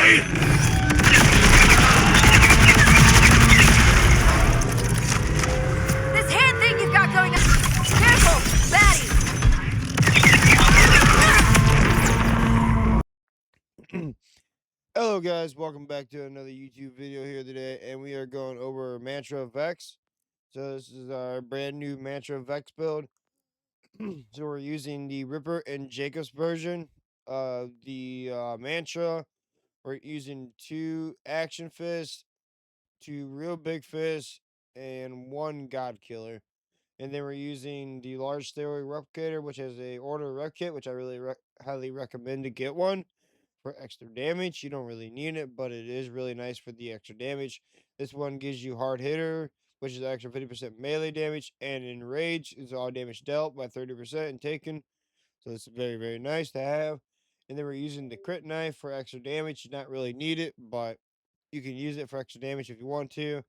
This hand thing you've got going on. Careful, baddie. Hello guys, welcome back to another YouTube video here today, and we are going over Mantra Vex. So this is our brand new Mantra Vex build. So we're using the Ripper and Jacobs version of the Mantra. We're using 2 Action Fists, 2 Real Big Fists, and 1 God Killer. And then we're using the Large Steroid Replicator, which has a Order Rep Kit, which I really highly recommend to get one for extra damage. You don't really need it, but it is really nice for the extra damage. This one gives you Hard Hitter, which is extra 50% melee damage, and Enrage is all damage dealt by 30% and taken. So it's very, very nice to have. And then we're using the Crit Knife for extra damage. You not really need it, but you can use it for extra damage if you want to.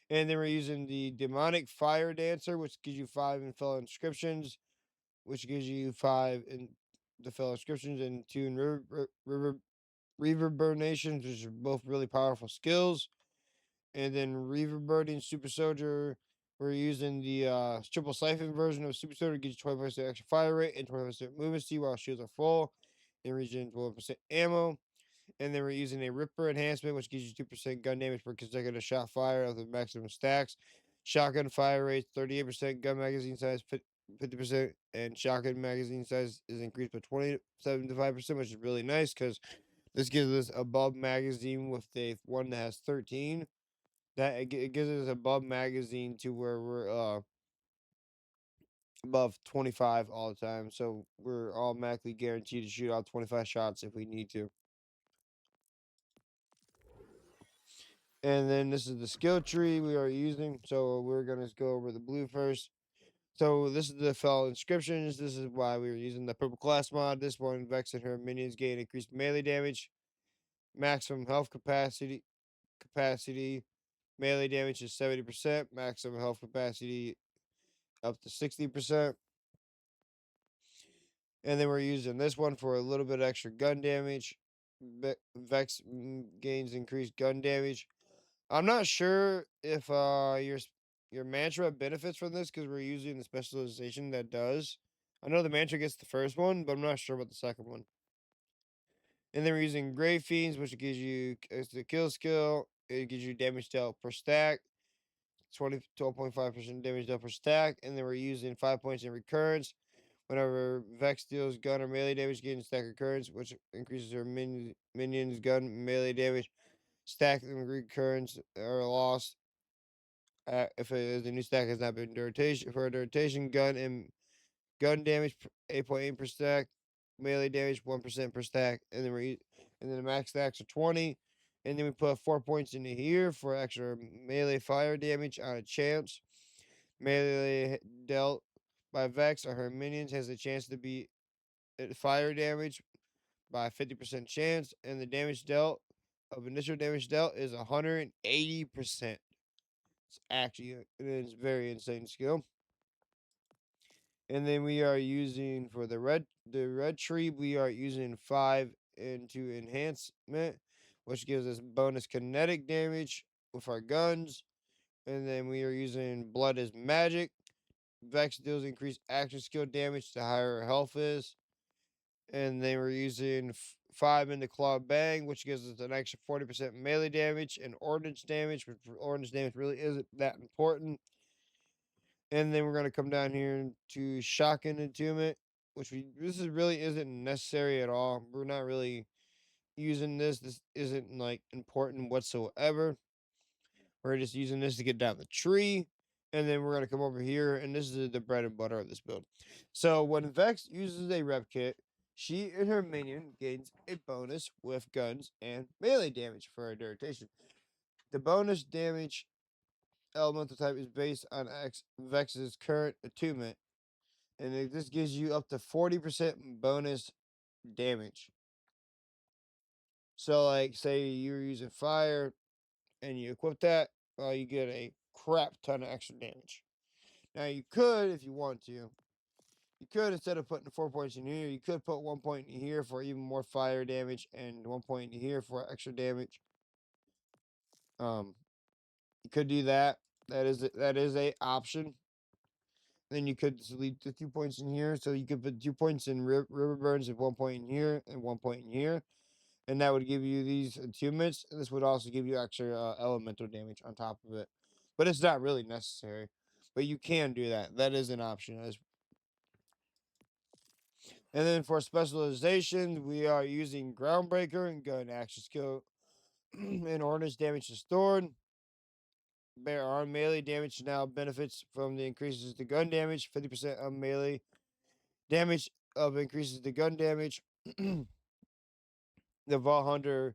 And then we're using the Demonic Fire Dancer, which gives you 5 in Fellow Inscriptions, which gives you 5 in the Fellow Inscriptions and 2 in Reverberations, which are both really powerful skills. And then Reverberating Super Soldier, we're using the Triple Siphon version of Super Soldier, gives you 25% extra fire rate and 25% movement speed while shields are full. And regen 12% ammo. And then we're using a Ripper enhancement, which gives you 2% gun damage per consecutive shot fire of the maximum stacks. Shotgun fire rate 38%, gun magazine size 50%, and shotgun magazine size is increased by 27%, which is really nice because this gives us a bulb magazine with a one that has 13. It gives us a bulb magazine to where we're above 25 all the time, so we're automatically guaranteed to shoot out 25 shots if we need to. And then this is the skill tree we are using. So we're going to go over the blue first. So this is the Fellow Inscriptions. This is why we were using the purple class mod. This one, Vex and her minions gain increased melee damage, maximum health capacity. Melee damage is 70%, maximum health capacity up to 60%. And then we're using this one for a little bit extra gun damage. Vex gains increased gun damage. I'm not sure if your mantra benefits from this because we're using the specialization that does. I know the mantra gets the first one, but I'm not sure about the second one. And then we're using Grave Fiends, which gives you it's the kill skill. It gives you damage dealt per stack, 12.5% damage dealt per stack. And then we're using 5 points in recurrence. Whenever Vex deals gun or melee damage, gains stack recurrence, which increases her minions gun melee damage. Stack and recurrence are lost if the new stack has not been duration for a duration gun and gun damage 8.8 per stack, melee damage 1% per stack, and then the max stacks are 20, and then we put 4 points into here for extra melee fire damage on a chance. Melee dealt by Vex or her minions has a chance to be fire damage by 50% chance, and the damage dealt of initial damage dealt is 180%. It's actually it is very insane skill. And then we are using for the red tree, we are using 5 into enhancement, which gives us bonus kinetic damage with our guns. And then we are using blood as magic. Vex deals increased action skill damage the higher her health is. And then we're using 5 into claw bang, which gives us an extra 40% melee damage and ordnance damage, which ordnance damage really isn't that important. And then we're going to come down here to shotgun entombment, which this really isn't necessary at all. We're not really using this. This isn't like important whatsoever. We're just using this to get down the tree. And then we're going to come over here, and this is the bread and butter of this build. So when Vex uses a rep kit, she and her minion gains a bonus with guns and melee damage for her duration. The bonus damage elemental type is based on Vex's current attunement, and this gives you up to 40% bonus damage. So, like, say you're using fire and you equip that, well, you get a crap ton of extra damage. Now, you could, if you want to, You could, instead of putting 4 points in here, you could put 1 point in here for even more fire damage and 1 point in here for extra damage. You could do that. That is a option. Then you could delete the 2 points in here, so you could put 2 points in river burns and 1 point in here and 1 point in here, and that would give you these attunements. And this would also give you extra elemental damage on top of it, but it's not really necessary. But you can do that. That is an option. And then for specialization, we are using Groundbreaker and gun action skill and ordnance damage restored. Bear arm melee damage now benefits from the increases to gun damage. 50% of melee damage of increases to gun damage. The Vault Hunter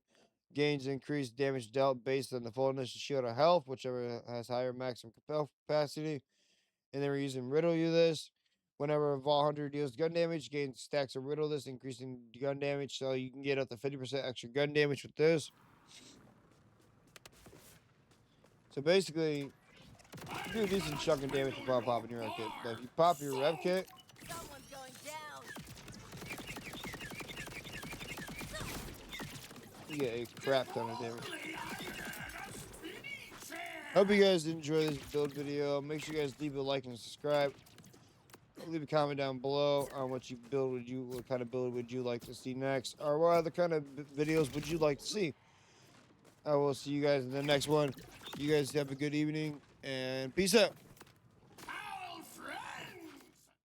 gains increased damage dealt based on the fullness of shield or health, whichever has higher maximum capacity. And then we're using Riddle you this. Whenever a Vault Hunter deals gun damage, gains stacks of Riddle this, increasing gun damage. So you can get up to 50% extra gun damage with this. So basically, you do a decent chunk of damage without popping your rev kit. But if you pop your rev kit, Someone's going down. you get a crap ton of damage. Hope you guys enjoy this build video. Make sure you guys leave a like and subscribe. Leave a comment down below on what kind of build would you like to see next, or what other kind of videos would you like to see. I will see you guys in the next one. You guys have a good evening and peace out.